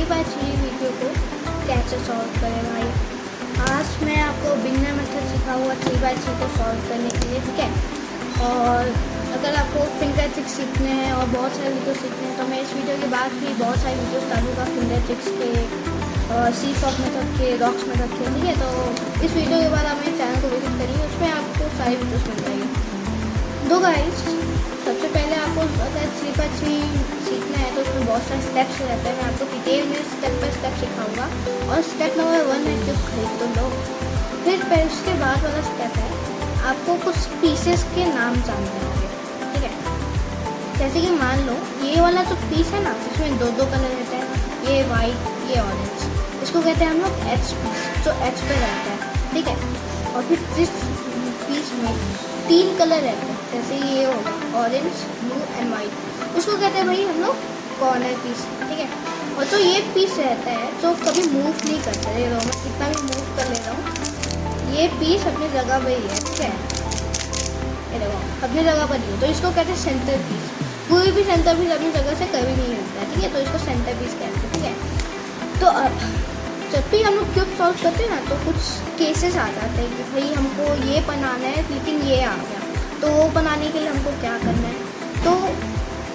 3x3 video को कैसे solve करें भाई। आज मैं आपको बिगनर मेथड सिखाऊंगा 3x3 को सॉल्व करने के लिए, ठीक है। और अगर आपको फिंगर ट्रिक्स सीखने हैं और बहुत सारे वीडियो सीखने हैं तो मैं इस वीडियो के बाद भी बहुत सारे वीडियोस डालूंगा फिंगर ट्रिक्स के, सी सॉफ्ट मेथड के, रॉक्स मेथड के, ठीक है। तो इस वीडियो के बाद आप मेरे चैनल को विजिट करिए, उसमें आपको सारी वीडियोस मिल जाएगी। तो गाइस, सबसे पहले आपको अगर 3x3 सीखना है तो उसमें बहुत सारे स्टेप्स रहते हैं। मैं आपको डिटेल में स्टेप बाय स्टेप सिखाऊंगा। और स्टेप नंबर 1 है कि खरीद तो लो। फिर उसके बाद वाला स्टेप है आपको कुछ पीसेस के नाम जानने होंगे, ठीक है। जैसे कि मान लो ये वाला जो पीस है ना, इसमें दो कलर रहते हैं, ये वाइट ये ऑरेंज, इसको कहते हैं हम लोग एच पीस, जो एच पे रहता है, ठीक है। और फिर जिस पीस में 3 कलर रहते हैं, जैसे ये होगा ऑरेंज ब्लू एंड वाइट, उसको कहते हैं भाई हम लोग कॉर्नर पीस, ठीक है। और जो ये पीस रहता है जो कभी मूव नहीं करता, ये लो मैं कितना भी मूव कर ले रहा हूँ, ये पीस अपनी जगह पर ही है, ठीक है। ये देखो अपनी जगह पर ही है, तो इसको कहते हैं सेंटर पीस। कोई भी सेंटर पीस अपनी जगह से कभी नहीं हिलता है, ठीक है, तो इसको सेंटर पीस कहते हैं, ठीक है। तो अब जब भी हम लोग क्यूब सॉल्व करते हैं ना तो कुछ केसेस आ जाते हैं कि भाई हमको ये बनाना है लेकिन ये आ गया, तो वो बनाने के लिए हमको क्या करना है। तो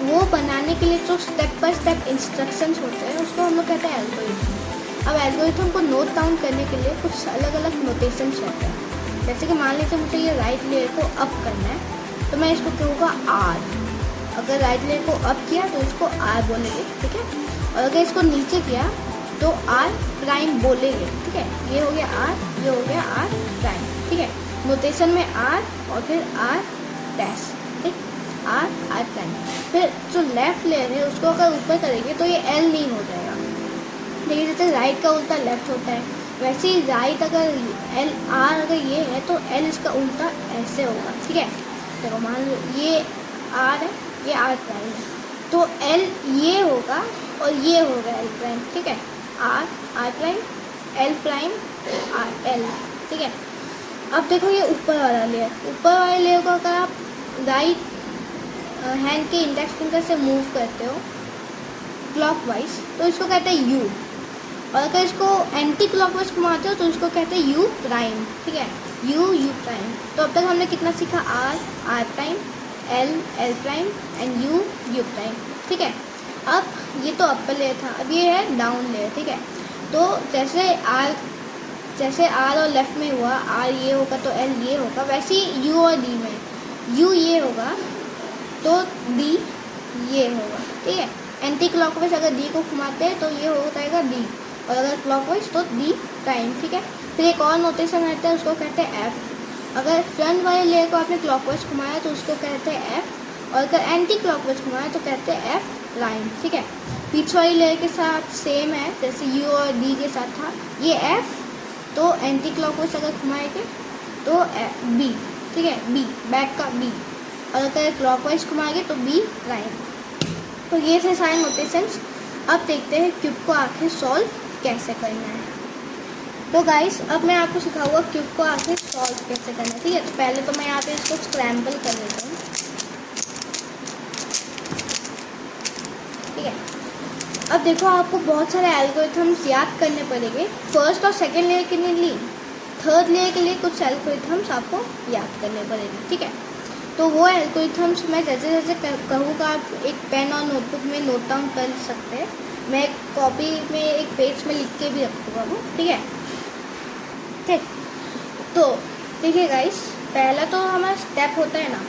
वो बनाने के लिए जो स्टेप बाय स्टेप इंस्ट्रक्शंस होते हैं उसको हम लोग कहते हैं एल्गोरिथम। अब एल्गोरिथम को नोट डाउन करने के लिए कुछ अलग अलग नोटेशंस रहते हैं। जैसे कि मान लीजिए मुझे ये राइट लेयर को अप करना है तो मैं इसको कहूँगा आर। अगर राइट लेयर को अप किया तो इसको आर बोलेंगे, ठीक है। और अगर इसको नीचे किया तो आर प्राइम बोलेंगे, ठीक है। ये हो गया आर, ये हो गया आर प्राइम, ठीक है। नोटेशन में आर और फिर आर डैश, ठीक, आर प्राइम। फिर जो लेफ्ट लेयर है उसको अगर ऊपर करेंगे तो ये एल नहीं हो जाएगा, लेकिन जैसे राइट का उल्टा लेफ्ट होता है वैसे ही राइट अगर एल आर अगर ये है तो एल इसका उल्टा ऐसे होगा, ठीक है। देखो मान लो ये आर है, ये आर प्राइम है, तो एल ये होगा और ये होगा एल प्राइम, ठीक है। R prime L prime R L, ठीक है। अब देखो ये ऊपर वाला लेयर, ऊपर वाले लेयर को अगर आप राइट हैंड के इंडेक्स फिंगर से मूव करते हो क्लॉकवाइज तो इसको कहते हैं यू। और अगर इसको एंटी क्लॉकवाइज घुमाते हो तो इसको कहते हैं यू प्राइम, ठीक है, यू प्राइम। तो अब तक हमने कितना सीखा, R prime, L prime and U prime, ठीक है। अब ये तो अपर लेयर था, अब ये है डाउन लेयर, ठीक है। तो जैसे आर और लेफ्ट में हुआ, आर ये होगा तो एल ये होगा, वैसे ही यू और डी में यू ये होगा तो डी ये होगा, ठीक है। एंटी क्लॉकवाइज अगर डी को घुमाते हैं तो ये हो जाएगा डी, और अगर क्लॉकवाइज तो डी प्राइम, ठीक है। फिर एक और नोटेशन रहता है उसको कहते हैं एफ। अगर फ्रंट वाले लेयर को आपने क्लॉकवाइज घुमाया तो उसको कहते हैं एफ, और अगर एंटी क्लॉकवाइज घुमाया तो कहते हैं एफ प्राइम, ठीक है। पीछे वाली लेयर के साथ सेम है, जैसे यू और डी के साथ था, ये एफ तो एंटी क्लॉकवाइज अगर घुमाएंगे तो बी, ठीक है, बी बैक का बी, और अगर क्लॉकवाइज घुमाएंगे तो बी प्राइम। तो ये थे सारे नोटेशंस। अब देखते हैं क्यूब को आखिर सॉल्व कैसे करना है। तो गाइस अब मैं आपको सिखाऊंगा क्यूब को आखिर सॉल्व कैसे करना है, ठीक है। तो पहले तो मैं यहाँ पे इसको स्क्रैम्बल कर लेता हूँ, ठीक है। अब देखो आपको बहुत सारे एल्गोरिथम्स याद करने पड़ेंगे। फर्स्ट और सेकंड लेयर के लिए, थर्ड लेयर के लिए कुछ एल्गोरिथम्स आपको याद करने पड़ेंगे, ठीक है। तो वो एल्गोरिथम्स मैं जैसे जैसे कहूँगा आप एक पेन और नोटबुक में नोट डाउन कर सकते हैं। मैं एक कॉपी में एक पेज में लिख के भी रखूँगा वो, ठीक है, ठीक। तो देखिए गाइस, पहला तो हमारा स्टेप होता है ना,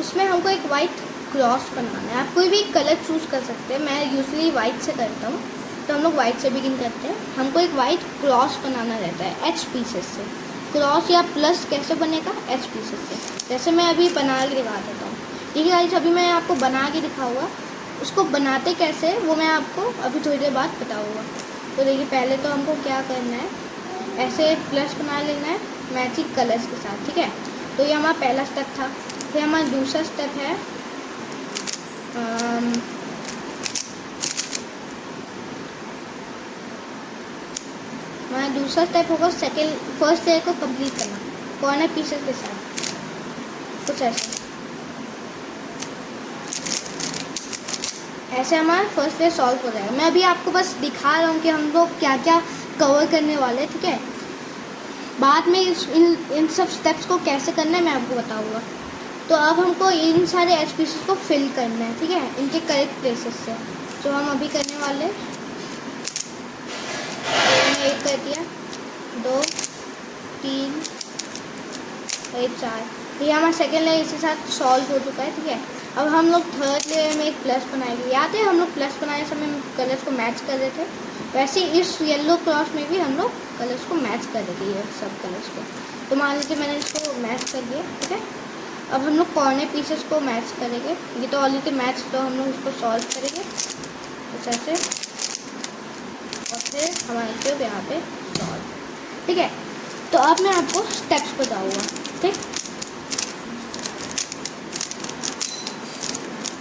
उसमें हमको एक वाइट क्रॉस बनाना है। आप कोई भी कलर चूज़ कर सकते हैं, मैं यूजली वाइट से करता हूँ, तो हम लोग वाइट से बिगिन करते हैं। हमको एक वाइट क्रॉस बनाना रहता है एच पीसेस से। क्रॉस या प्लस कैसे बनेगा, एच पीसेस से। जैसे मैं अभी बना के दिखा देता हूँ, ठीक है गाइस। अभी मैं आपको बना के दिखाऊंगा, उसको बनाते कैसे वो मैं आपको अभी थोड़ी देर बाद बताऊँगा। तो देखिए पहले तो हमको क्या करना है, ऐसे प्लस बना लेना है मैचिंग कलर्स के साथ, ठीक है। तो ये हमारा पहला स्टेप था। फिर हमारा दूसरा स्टेप है हमारा दूसरा स्टेप होगा फर्स्ट लेयर को कंप्लीट करना कॉर्नर पीसेस के साथ, कुछ ऐसे ऐसे हमारा फर्स्ट लेयर सॉल्व हो जाएगा। मैं अभी आपको बस दिखा रहा हूँ कि हम लोग क्या क्या कवर करने वाले हैं, ठीक है। बाद में इन सब स्टेप्स को कैसे करना है मैं आपको बताऊँगा। तो अब हमको इन सारे एच पीसेस को फिल करना है, ठीक है, इनके करेक्ट प्लेसेस से, जो हम अभी करने वाले हैं। मैंने 1 कर दिया, 2, 3, 4, ये हमारा सेकेंड लेयर इसके साथ सॉल्व हो चुका है, ठीक है। अब हम लोग थर्ड लेयर में एक प्लस बनाएंगे। याद है हम लोग प्लस बनाने समय कलर्स को मैच कर रहे थे, वैसे इस येलो क्रॉस में भी हम लोग कलर्स को मैच कर देंगे, ये सब कलर्स को। तो मान लीजिए मैंने इसको मैच कर दिया, ठीक है। अब हम लोग कॉर्नर पीसेस को मैच करेंगे। ये तो ऑलरेडी मैच, तो हम लोग इसको सॉल्व करेंगे कुछ ऐसे, और फिर हमारे क्यूब यहाँ पे सॉल्व, ठीक है। तो अब मैं आपको स्टेप्स बताऊँगा, ठीक।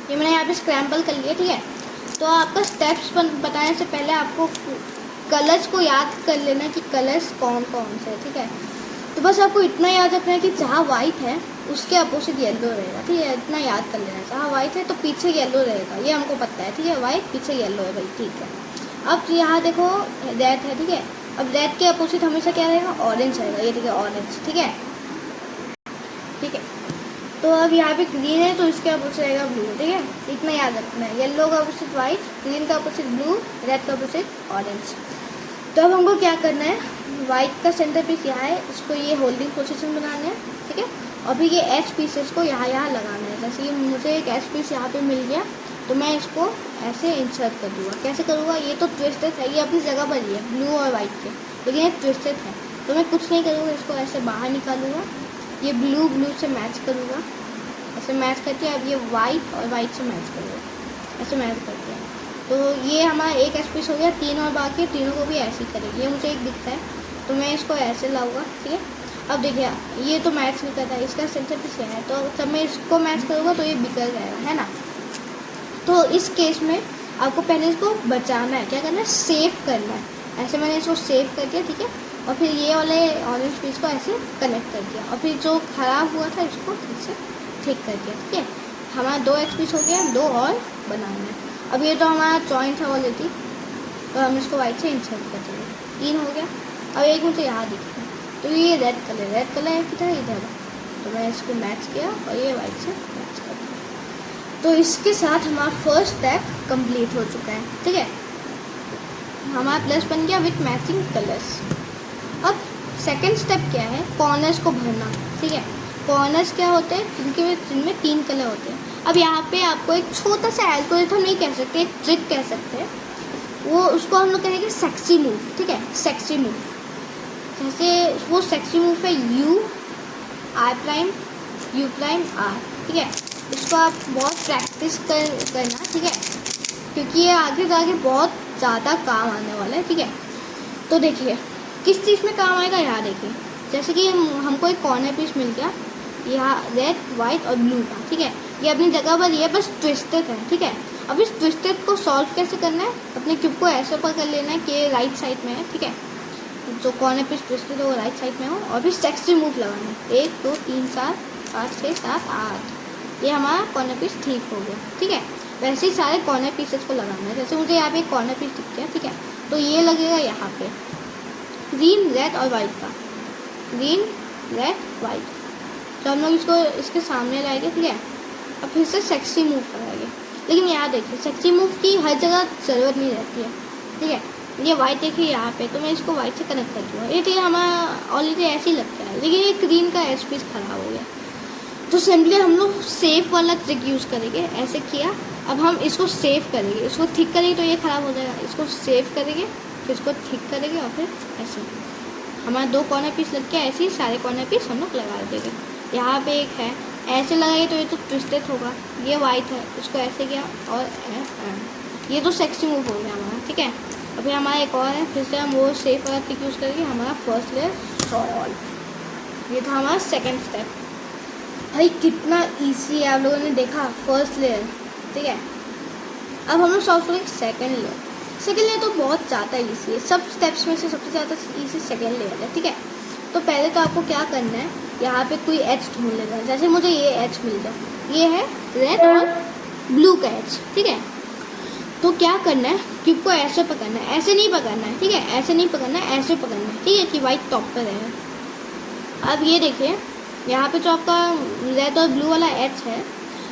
ये मैंने यहाँ पे स्क्रैम्बल कर लिया, ठीक है। तो आपका स्टेप्स बताने से पहले आपको कलर्स को याद कर लेना कि कलर्स कौन कौन से है, ठीक है। तो बस आपको इतना याद रखना है कि जहाँ वाइट है उसके अपोजिट येलो रहेगा, ठीक है। इतना याद कर लेना है, जहाँ वाइट है तो पीछे येलो रहेगा, ये हमको पता है, ठीक है। वाइट पीछे येलो है भाई, ठीक है। अब यहाँ देखो रेड है, ठीक है। अब रेड के अपोजिट हमेशा क्या रहेगा, ऑरेंज रहेगा, ये देखिए ऑरेंज, ठीक है, ठीक है। तो अब यहाँ पे ग्रीन है तो इसके अपोजिट रहेगा ब्लू, ठीक है। इतना याद रखना है, येलो का अपोजिट वाइट, ग्रीन का अपोजिट ब्लू, रेड का अपोजिट ऑरेंज। तो अब हमको क्या करना है, वाइट का सेंटर पीस यहाँ है, इसको ये होल्डिंग पोजीशन बनाना है, ठीक है। अभी ये एच पीसेस को यहाँ लगाना है। जैसे कि मुझे एक एच पीस यहाँ पे मिल गया तो मैं इसको ऐसे इंसर्ट कर दूँगा। कैसे करूँगा, ये तो ट्विस्टेड है, ये अपनी जगह पर ही है ब्लू और वाइट के, लेकिन ये ट्विस्टेड है तो मैं कुछ नहीं करूँगा, इसको ऐसे बाहर निकालूंगा, ये ब्लू से मैच करूँगा, ऐसे मैच करके अब ये वाइट और वाइट से मैच करूँगा, ऐसे मैच करके। तो ये हमारा एक एच पीस हो गया, 3 और बाकी तीनों को भी ऐसे ही करेंगे। ये मुझे एक दिखता है तो मैं इसको ऐसे लाऊंगा, ठीक है। अब देखिए ये तो मैच नहीं करता, इसका सेंटर पीस है, तो जब मैं इसको मैच करूँगा तो ये बिखर जाएगा, है ना। तो इस केस में आपको पहले इसको बचाना है, क्या करना है, सेव करना है। ऐसे मैंने इसको सेव कर दिया, ठीक है। और फिर ये वाले ऑरेंज पीस को ऐसे कनेक्ट कर दिया, और फिर जो ख़राब हुआ था इसको ठीक से ठीक कर दिया, ठीक है। हमारा 2 एच पीस हो गया, 2 और बनाना है। अब ये तो हमारा जॉइंट है ऑलरेडी, तो हम इसको वाइट से इंसर्ट कर देंगे, 3 हो गया। अब एक मुझे यहाँ दिखता है, तो ये रेड कलर है किधर, इधर, तो मैं इसको मैच किया और ये वाइट से मैच कर दिया। तो इसके साथ हमारा फर्स्ट स्टेप कंप्लीट हो चुका है, ठीक है। हमारा प्लस बन गया विथ मैचिंग कलर्स। अब सेकंड स्टेप क्या है, कॉर्नर्स को भरना, ठीक है। कॉर्नर्स क्या होते हैं, जिनमें 3 कलर होते हैं। अब यहाँ पे आपको एक छोटा सा एल्गोरिथम नहीं कह सकते, एक ट्रिक कह सकते हैं, वो उसको हम लोग कहेंगे सेक्सी मूव, ठीक है। सेक्सी मूव, जैसे वो सेक्सी मूव है U R', U', R, ठीक है। इसको आप बहुत प्रैक्टिस करना, ठीक है, क्योंकि ये आगे जाके बहुत ज़्यादा काम आने वाला है, ठीक है। तो देखिए किस चीज़ में काम आएगा, यहाँ देखिए, जैसे कि हमको एक कॉर्नर पीस मिल गया यहाँ रेड, वाइट और ब्लू का, ठीक है। ये अपनी जगह पर ये बस ट्विस्टेड है, ठीक है। अब इस ट्विस्टेड को सॉल्व कैसे करना है, अपने क्यूब को ऐसे पकड़ लेना है कि ये राइट साइड में है, ठीक है। जो कॉर्नर पीस ट्विस्टेड है वो राइट साइड में हो, और फिर सेक्सी मूव लगाना है, 1 2 3 4 5 6 7 8, ये हमारा कॉर्नर पीस ठीक हो गया, ठीक है। वैसे ही सारे कॉर्नर पीसेस को लगाना है। जैसे मुझे यहाँ पे एक कॉर्नर पीस दिख गया, ठीक है, तो ये लगेगा यहाँ पे ग्रीन, रेड और वाइट का, ग्रीन, रेड, वाइट। तो हम लोग इसको इसके सामने लाएंगे, ठीक है। अब फिर से सेक्सी मूव कराएंगे, लेकिन यहाँ देखिए सेक्सी मूव की हर जगह ज़रूरत नहीं रहती है, ठीक है। ये वाइट देखिए यहाँ पे, तो मैं इसको वाइट से कनेक्ट कर दूँगा, ये ठीक है, हमारा ऑलरेडी ऐसे ही लगता है, लेकिन ये ग्रीन का एच पीस खराब हो गया, तो सिंपली हम लोग सेव वाला ट्रिक यूज़ करेंगे। ऐसे किया, अब हम इसको सेव करेंगे, इसको ठीक करेंगे तो ये ख़राब हो जाएगा, इसको सेव करेंगे, फिर इसको ठीक करेंगे, और फिर ऐसे हमारा 2 कॉर्नर पीस लग गया। ऐसे ही सारे कॉर्नर पीस हम लोग लगा देंगे। यहाँ पे एक है, ऐसे लगाइए तो ये तो ट्विस्टेड होगा, ये वाइट है, इसको ऐसे किया और ये तो सेक्सी मूव हो गया हमारा, ठीक है। अभी हमारा एक और है, फिर से हम वो सेफ वाला ट्रिक यूज़ करेंगे। हमारा फर्स्ट लेयर सॉल्व, ये था हमारा सेकेंड स्टेप। भाई कितना ईजी है, आप लोगों ने देखा फर्स्ट लेयर, ठीक है। अब हम लोग सॉल्व करेंगे सेकेंड लेयर। सेकेंड लेयर तो बहुत ज़्यादा ईजी है, सब स्टेप्स में से सबसे ज़्यादा ईजी सेकेंड लेयर है, ठीक है। तो पहले तो आपको क्या करना है, यहाँ पे कोई एच ढूंढ लेना है। जैसे मुझे ये एच मिल गया, ये है रेड और ब्लू का एच, ठीक है। तो क्या करना है, क्यूब को ऐसे पकड़ना है, ऐसे नहीं पकड़ना है, ठीक है, ऐसे नहीं पकड़ना है, ऐसे पकड़ना है, ठीक है, कि वाइट टॉप पर रहे। अब ये देखिए यहाँ पे जो आपका रेड और ब्लू वाला एच है,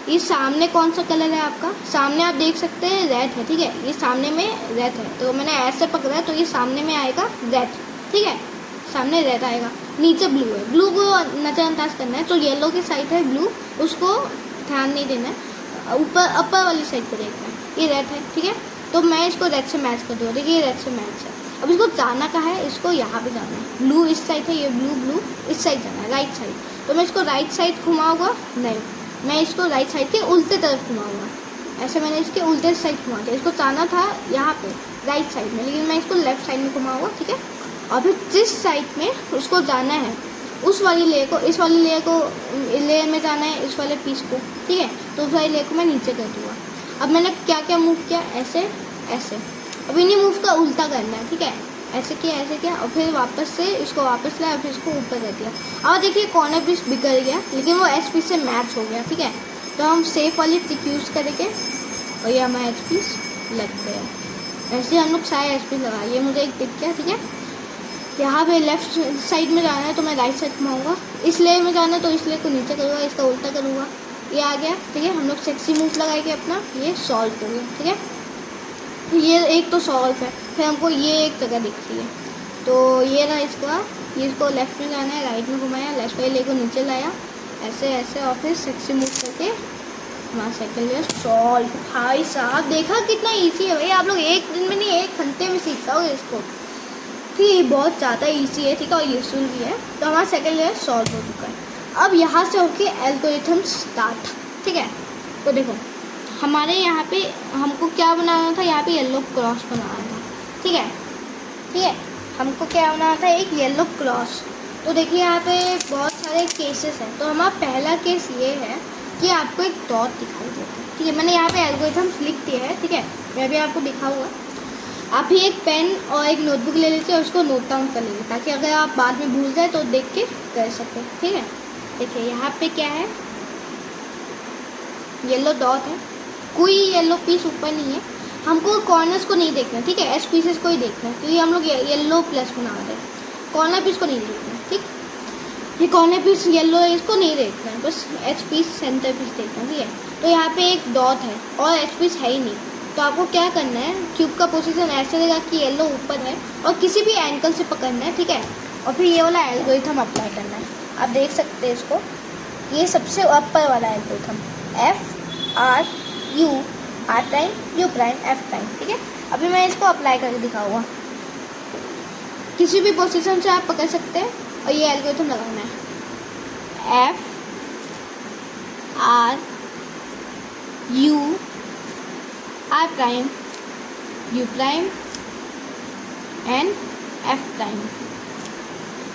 ये सामने कौन सा कलर है आपका, सामने आप देख सकते हैं रेड है, ठीक है, ये सामने में रेड है, तो मैंने ऐसे पकड़ा है तो ये सामने में आएगा रेड, ठीक है, सामने रेड आएगा, नीचे ब्लू है, ब्लू को नज़रअंदाज करना है, तो येलो की साइड है ब्लू, उसको ध्यान नहीं देना है, ऊपर अपर वाली साइड को देखना है, ये रेड है, ठीक है, तो मैं इसको रेड से मैच कर दूँगा, देखिए ये रेड से मैच है। अब इसको जाना कहाँ है, इसको यहाँ पे जाना है, ब्लू इस साइड है, ये ब्लू इस साइड जाना है, राइट साइड, तो मैं इसको राइट साइड घुमाऊँगा, नहीं, मैं इसको राइट साइड के उल्टे तरफ घुमाऊँगा, ऐसे मैंने इसके उल्टे साइड घुमा दिया, इसको जाना था यहाँ पे राइट साइड में, लेकिन मैं इसको लेफ्ट साइड में घुमाऊँगा, ठीक है। और फिर जिस साइड में उसको जाना है उस वाली लेयर को, इस वाली लेयर को, लेयर में जाना है इस वाले पीस को, ठीक है, तो उस वाली लेयर को मैं नीचे कर दूँगा। अब मैंने क्या क्या मूव किया, ऐसे ऐसे, अब इन्हीं मूव का उल्टा करना है, ठीक है, ऐसे किया और फिर वापस से इसको वापस लाया, फिर इसको ऊपर कर दिया। अब देखिए कॉर्नर पीस बिगड़ गया, लेकिन वो एच पीस से मैच हो गया, ठीक है, तो हम सेफ वाली ट्रिक यूज़ करेंगे और ये हमारा एच पीस लग गया। ऐसे हम लोग सारे एच पीस लगाए, ये मुझे एक दिख गया, ठीक है। यहाँ पे लेफ्ट साइड में जाना है तो मैं राइट साइड घुमाऊँगा, इस लेयर में जाना है तो इस लेयर को नीचे करूँगा, इसका उल्टा करूँगा, ये आ गया, ठीक है। हम लोग सेक्सी मूव लगाएंगे अपना, ये सॉल्व हो गया, ठीक है। ये एक तो सॉल्व है, फिर हमको ये एक जगह दिखती है, तो ये रहा इसका, ये इसको लेफ्ट में जाना है, राइट में घुमाया, लेफ्ट वाले को नीचे लाया, ऐसे ऐसे, और फिर सेक्सी मूव करके हमारा सेकंड लेयर सॉल्व। भाई साहब देखा कितना ईजी है भाई, आप लोग एक दिन में नहीं एक घंटे में सीख पाओगे इसको, ठीक है, बहुत ज़्यादा ईजी है, ठीक है, और यूजफुल भी है। तो हमारा सेकंड लेयर सॉल्व हो चुका है। अब यहाँ से होके एल्गोरिथम स्टार्ट, ठीक है। तो देखो हमारे यहाँ पे हमको क्या बनाना था, यहाँ पे येलो क्रॉस बनाना था, ठीक है, ठीक है, हमको क्या बनाना था, एक येलो क्रॉस। तो देखिए यहाँ पे बहुत सारे केसेस हैं, तो हमारा पहला केस ये है कि आपको एक डॉट दिखाई देता है, ठीक है, मैंने यहाँ पे एल्गोरिथम लिख दिया है, ठीक है, मैं भी आपको दिखाऊंगा। आप ही एक पेन और एक नोटबुक ले लीजिए और उसको नोट डाउन कर लीजिए, ताकि अगर आप बाद में भूल जाए तो देख के कर सकें, ठीक है। देखिए यहाँ पे क्या है, येलो डॉट है, कोई येलो पीस ऊपर नहीं है, हमको कॉर्नर्स को नहीं देखना, ठीक है, एच पीसेस को ही देखना है, क्योंकि हम लोग येलो प्लस बना रहे हैं, कॉर्नर पीस को नहीं देखना है, ठीक। ये कॉर्नर पीस येलो है, इसको नहीं देखना है, बस एच पीस सेंटर पीस देखना है, ठीक है। तो यहाँ पे एक डॉट है और एच पीस है ही नहीं, तो आपको क्या करना है, क्यूब का पोजीशन ऐसे रहेगा कि येलो ऊपर है और किसी भी एंगल से पकड़ना है, ठीक है, और फिर ये वाला एल्गोरिथम अप्लाई करना है। आप देख सकते हैं इसको, ये सबसे ऊपर वाला algorithm, FRU R' U' F', ठीक है। अभी मैं इसको अप्लाई करके दिखाऊंगा, किसी भी पोजीशन से आप पकड़ सकते हैं और ये एल्गोरिथम लगाना है, FRU R' U' and F'।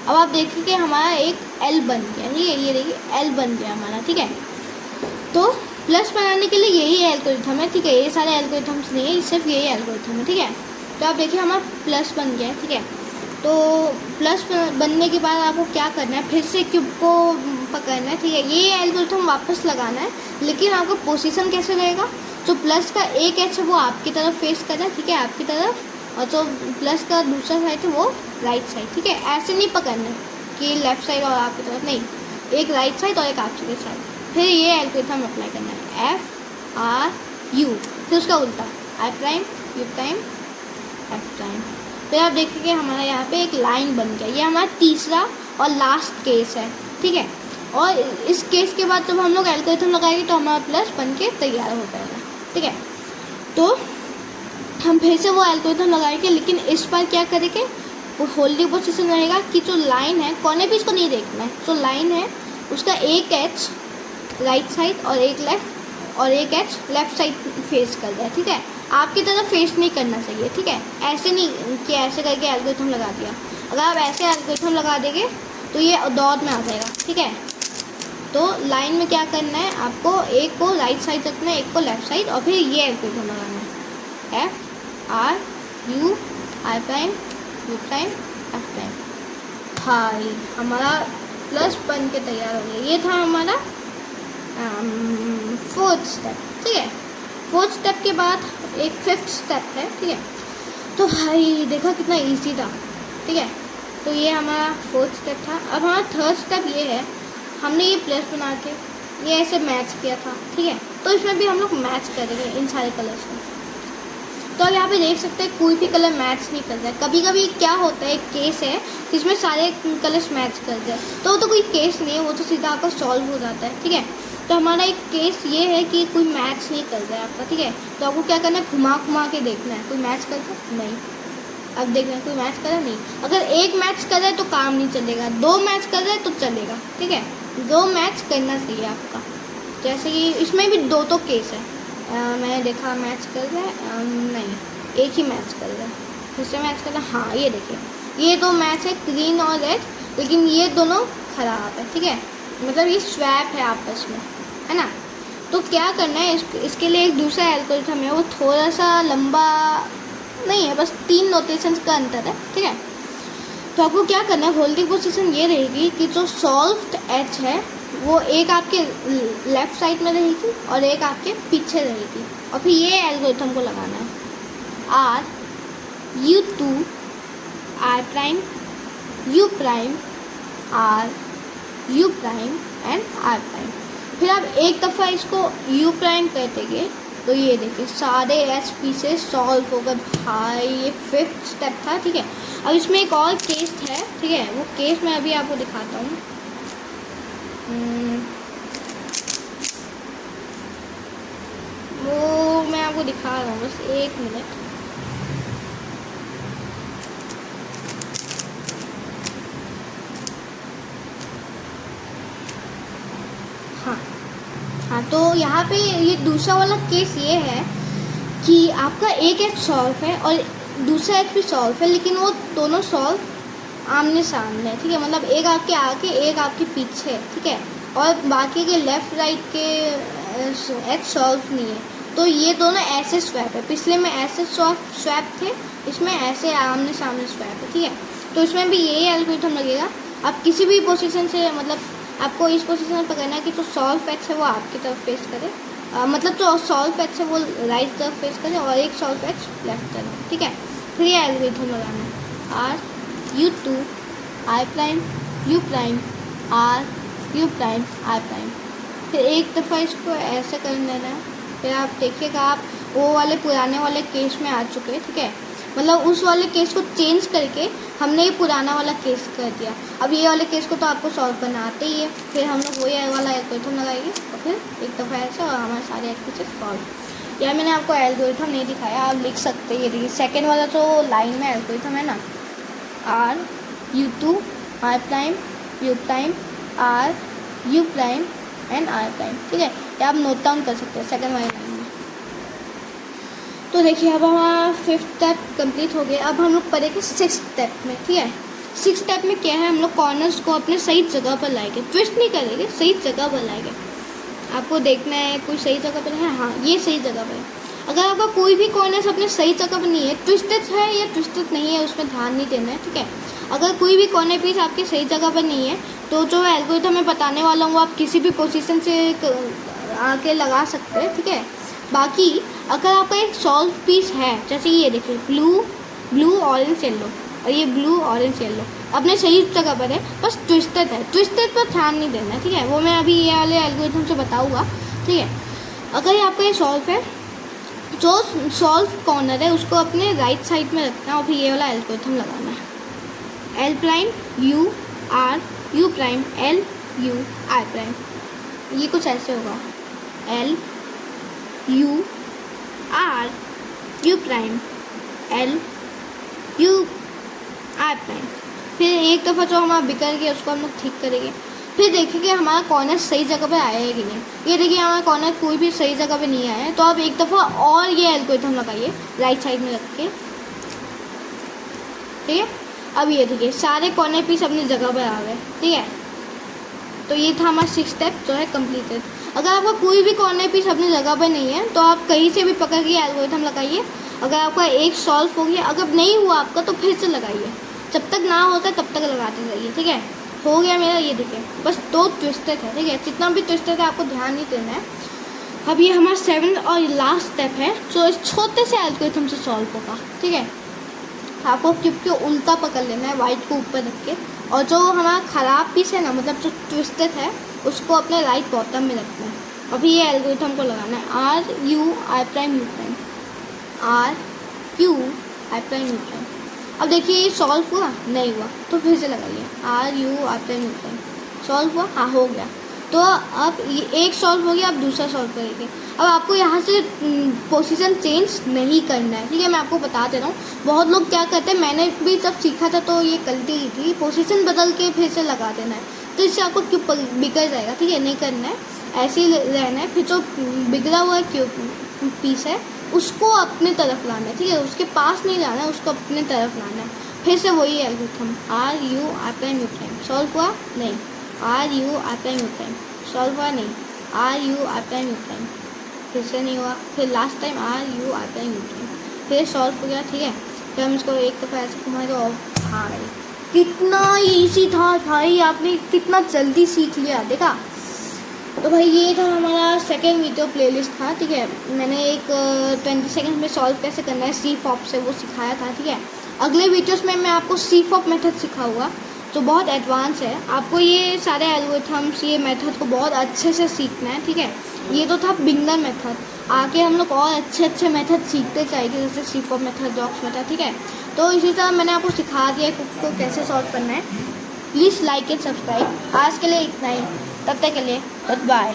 अब आप देखिए कि हमारा एक L बन गया, ठीक है, ये देखिए L बन गया हमारा, ठीक है। तो प्लस बनाने के लिए यही एल्गोरिथम है, ठीक है, ये सारे एल्गोरिथम्स नहीं है, सिर्फ यही एल्गोरिथम है, ठीक है। तो आप देखिए हमारा प्लस बन गया है, ठीक है। तो प्लस बनने के बाद आपको क्या करना है, फिर से क्यूब को पकड़ना है, ठीक है, ये एल्गोरिथम वापस लगाना है, लेकिन आपका पोजीशन कैसे रहेगा, जो प्लस का एक एच है वो आपकी तरफ फेस करना है, ठीक है, आपकी तरफ, और जो प्लस का दूसरा साइड है वो राइट साइड, ठीक है। ऐसे नहीं पकड़ना है कि लेफ्ट साइड और आपकी तरफ, नहीं, एक राइट साइड और एक आपकी साइड। फिर ये एल्गोरिथम अप्लाई करना है, FRU, फिर उसका उल्टा R' U' F'। फिर आप देखेंगे हमारा यहाँ पे एक लाइन बन गया, ये हमारा तीसरा और लास्ट केस है, ठीक है। और इस केस के बाद जब हम लोग एल्गोरिथम लगाएंगे तो हमारा प्लस बन के तैयार हो जाएगा, ठीक है। तो हम फिर से वो एल्गोरिथम लगाएंगे, लेकिन इस बार क्या करेंगे, वो होल्डिंग पोजीशन रहेगा कि जो लाइन है, कॉर्नर पीस को नहीं देखना है, जो लाइन है उसका एक एच राइट साइड और एक लेफ्ट और एक एच लेफ्ट साइड फेस कर दिया, ठीक है। आपकी तरफ फेस नहीं करना चाहिए, ठीक है, ऐसे नहीं कि ऐसे करके एल्गोरिथम लगा दिया। अगर आप ऐसे एल्गोरिथम लगा देंगे तो ये डॉट में आ जाएगा, ठीक है। तो लाइन में क्या करना है, आपको एक को राइट साइड रखना है, एक को लेफ्ट साइड, और फिर ये एल्गोरिथम लगाना है, FRU R' U' F'। High हमारा प्लस बन के तैयार हो गया। ये था हमारा फोर्थ स्टेप, ठीक है। फोर्थ स्टेप के बाद एक फिफ्थ स्टेप है, ठीक है। तो भाई देखा कितना इजी था, ठीक है। तो ये हमारा फोर्थ स्टेप था। अब हमारा थर्ड स्टेप ये है, हमने ये प्लस बना के ये ऐसे मैच किया था, ठीक है। तो इसमें भी हम लोग मैच करेंगे इन सारे कलर्स को। तो अब यहाँ पे देख सकते हैं कोई भी कलर मैच नहीं कर रहा है। कभी कभी क्या होता है, एक केस है जिसमें सारे कलर्स मैच कर रहे हैं, तो वो तो कोई केस नहीं है, वो तो सीधा आपका सॉल्व हो जाता है, ठीक है। तो हमारा एक केस ये है कि कोई मैच नहीं कर रहा है आपका, ठीक है। तो आपको क्या करना है, घुमा घुमा के देखना है, कोई मैच कर रहा है नहीं। अब देख रहे हैं कोई मैच कर रहा है नहीं। अगर एक मैच कर रहा है तो काम नहीं चलेगा, दो मैच कर रहा है तो चलेगा, ठीक है। दो मैच करना चाहिए आपका। जैसे कि इसमें भी दो तो केस है, मैंने देखा मैच कर रहा है, नहीं एक ही मैच कर रहा है, फिर से मैच कर रहा है, हाँ ये देखिए ये दो मैच है, ग्रीन और रेड, लेकिन ये दोनों खराब है, ठीक है। मतलब ये स्वैप है आपस में, है ना। तो क्या करना है, इसके लिए एक दूसरा एल्गोरिथम है, वो थोड़ा सा लंबा नहीं है, बस 3 नोटेशंस का अंतर है, ठीक है। तो आपको क्या करना है, होल्डिंग पोजीशन ये रहेगी कि जो सॉल्व्ड एच है वो एक आपके लेफ्ट साइड में रहेगी और एक आपके पीछे रहेगी, और फिर ये एल्गोरिथम को लगाना है, R U two R prime U prime R U prime and R prime. फिर आप एक दफ़ा इसको यू प्राइम कर देंगे तो ये देखिए सारे एच पी से सॉल्व होगा भाई। ये फिफ्थ स्टेप था, ठीक है। अब इसमें एक और केस है, ठीक है, वो केस मैं अभी आपको दिखाता हूँ। वो मैं आपको दिखा रहा हूँ, बस 1 मिनट। हाँ, तो यहाँ पे ये दूसरा वाला केस ये है कि आपका एक एच सॉल्व है और दूसरा एच भी सॉल्व है, लेकिन वो दोनों सॉल्व आमने सामने है, ठीक है। मतलब एक आपके आगे एक आपके पीछे, ठीक है, और बाकी के लेफ़्ट राइट के एच सॉल्व नहीं है। तो ये दोनों ऐसे स्वैप है, पिछले में ऐसे स्वैप थे, इसमें ऐसे आमने सामने स्वैप है, ठीक है। तो इसमें भी यही एल्गोरिथम लगेगा। आप किसी भी पोजीशन से, मतलब आपको इस पोजीशन में पकड़ना है कि जो सॉल्व एच है वो आपकी तरफ फेस करे, मतलब जो सॉल्व एच है वो राइट तरफ फेस करे और एक सॉल्व एच लेफ्ट तरफ, ठीक है। फिर ये एल्गोरिथम लगाना है, R U two I prime U prime R U prime R prime. फिर एक दफ़ा इसको ऐसे कर लेना है, फिर आप देखिएगा आप वो वाले पुराने वाले केस में आ चुके हैं, ठीक है। मतलब उस वाले केस को चेंज करके हमने ये पुराना वाला केस कर दिया। अब ये वाले केस को तो आपको सॉल्व करना आते ही है, फिर हम लोग वही वाला एल्गोरिथम लगाएंगे और फिर एक दफ़ा ऐसा और हमारे सारे एक्सपेक्टेड सॉल्व। या मैंने आपको एल्गोरिथम नहीं दिखाया, आप लिख सकते हैं। ये देखिए सेकेंड वाला जो लाइन में एल्गोरिथम है ना, R U two R prime U prime R U prime and R prime, ठीक है। या आप नोट डाउन कर सकते हैं सेकेंड वाली लाइन में। तो देखिए अब हमारा फिफ्थ स्टेप कंप्लीट हो गया। अब हम लोग पढ़ेंगे सिक्स्थ स्टेप में, ठीक है। सिक्स्थ स्टेप में क्या है, हम लोग कॉर्नर्स को अपने सही जगह पर लाएंगे, ट्विस्ट नहीं करेंगे, सही जगह पर लाएंगे। आपको देखना है कोई सही जगह पर है, हाँ ये सही जगह पर है। अगर आपका कोई भी कॉर्नर्स अपने सही जगह पर नहीं है, ट्विस्टेड है या ट्विस्टेड नहीं है, उसमें ध्यान नहीं देना है, ठीक है। अगर कोई भी कॉर्नर पीस आपकी सही जगह पर नहीं है तो जो एल्गोरिथम मैं बताने वाला हूँ वो आप किसी भी पोजीशन से आके लगा सकते हैं, ठीक है। बाकी अगर आपका एक सॉल्व पीस है, जैसे ये देखिए ब्लू ऑरेंज येलो और ये ब्लू ऑरेंज येलो अपने सही जगह पर है, बस ट्विस्टेड है, ट्विस्टेड पर ध्यान नहीं देना है, ठीक है। वो मैं अभी ये वाले एल्गोरिथम से बताऊँगा, ठीक है। अगर ये आपका ये सॉल्व है, जो सॉल्व कॉर्नर है उसको अपने राइट साइड में रखना है और फिर ये वाला एल्गोरिथम लगाना है, L prime U R U prime L U R prime. ये कुछ ऐसे होगा, L U R U prime L U R prime. फिर एक दफ़ा जो हमारा बिखर गया उसको हम लोग ठीक करेंगे, फिर देखेंगे हमारा कॉर्नर सही जगह पे आया है कि नहीं। ये देखिए हमारा कॉर्नर कोई भी सही जगह पे नहीं आया है, तो आप एक दफ़ा और ये एल्गोरिथम लगाइए राइट साइड में रख के, ठीक है। अब ये देखिए सारे कॉर्नर पीस अपनी जगह पर आ गए, ठीक है। तो ये था हमारा सिक्स स्टेप जो है कम्प्लीटेड। अगर आपका कोई भी कॉर्नर पीस अपनी जगह पर नहीं है तो आप कहीं से भी पकड़ के एल्गोरिथम लगाइए। अगर आपका एक सॉल्व हो गया, अगर नहीं हुआ आपका तो फिर से लगाइए, जब तक ना होता है तब तक लगाते रहिए, ठीक है। हो गया मेरा, ये देखिए बस 2 ट्विस्टेड है, ठीक है। जितना भी ट्विस्टेड है आपको ध्यान नहीं देना है। अब ये हमारा 7th और लास्ट स्टेप है जो इस छोटे से एल्गोरिथम से सॉल्व होगा। ठीक है, आपको क्यूब को उल्टा पकड़ लेना है वाइट को ऊपर रख के, और जो हमारा ख़राब पीस है ना, मतलब जो ट्विस्टेड है, उसको अपने राइट बॉटम में रखना है। अभी ये एल्गोरिथम को लगाना है RUI', RQI'। अब देखिए ये सॉल्व हुआ नहीं हुआ, तो फिर से लगाइए RUI'। सॉल्व हुआ, हाँ हो गया। तो अब ये एक सॉल्व हो गया, अब दूसरा सॉल्व करेंगे। अब आपको यहाँ से पोजीशन चेंज नहीं करना है। ठीक है, मैं आपको बता दे रहा हूँ, बहुत लोग क्या करते हैं, मैंने भी जब सीखा था तो ये गलती ही थी, पोजीशन बदल के फिर से लगा देना है, तो इससे आपको क्यूब बिगड़ जाएगा। ठीक है, नहीं करना है, ऐसे ही रहना है। फिर जो बिगड़ा हुआ क्यूब पीस है उसको अपने तरफ लाना है। ठीक है, उसके पास नहीं लाना है, उसको अपने तरफ लाना है। फिर से वही एल्गोरिथम RUI'। सॉल्व हुआ नहीं, RUI'। सॉल्व हुआ नहीं, RUI'। फिर से नहीं हुआ, फिर लास्ट टाइम RUI'। फिर सॉल्व हो गया। ठीक है, फिर हम इसको एक दफ़ा ऐसे घुमाएंगे और भाई कितना ईजी था भाई, आपने कितना जल्दी सीख लिया, देखा। तो भाई ये था हमारा सेकेंड वीडियो प्लेलिस्ट था। ठीक है, मैंने एक 20 सेकेंड में सॉल्व कैसे करना है CFOP से वो सिखाया था। ठीक है, अगले वीडियोस में मैं आपको CFOP मेथड सिखाऊंगा जो बहुत एडवांस है। आपको ये सारे एल्गोरिथम्स, ये मेथड को बहुत अच्छे से सीखना है। ठीक है, ये तो था बिगनर मेथड, आगे हम लोग और अच्छे मेथड सीखते जाएंगे, जैसे CFOP मेथड, डॉक्स मेथड। ठीक है, तो इसी तरह मैंने आपको सिखा दिया को कैसे सॉल्व करना है। Please like and subscribe. आज के लिए इतना ही, तब तक के लिए बाय।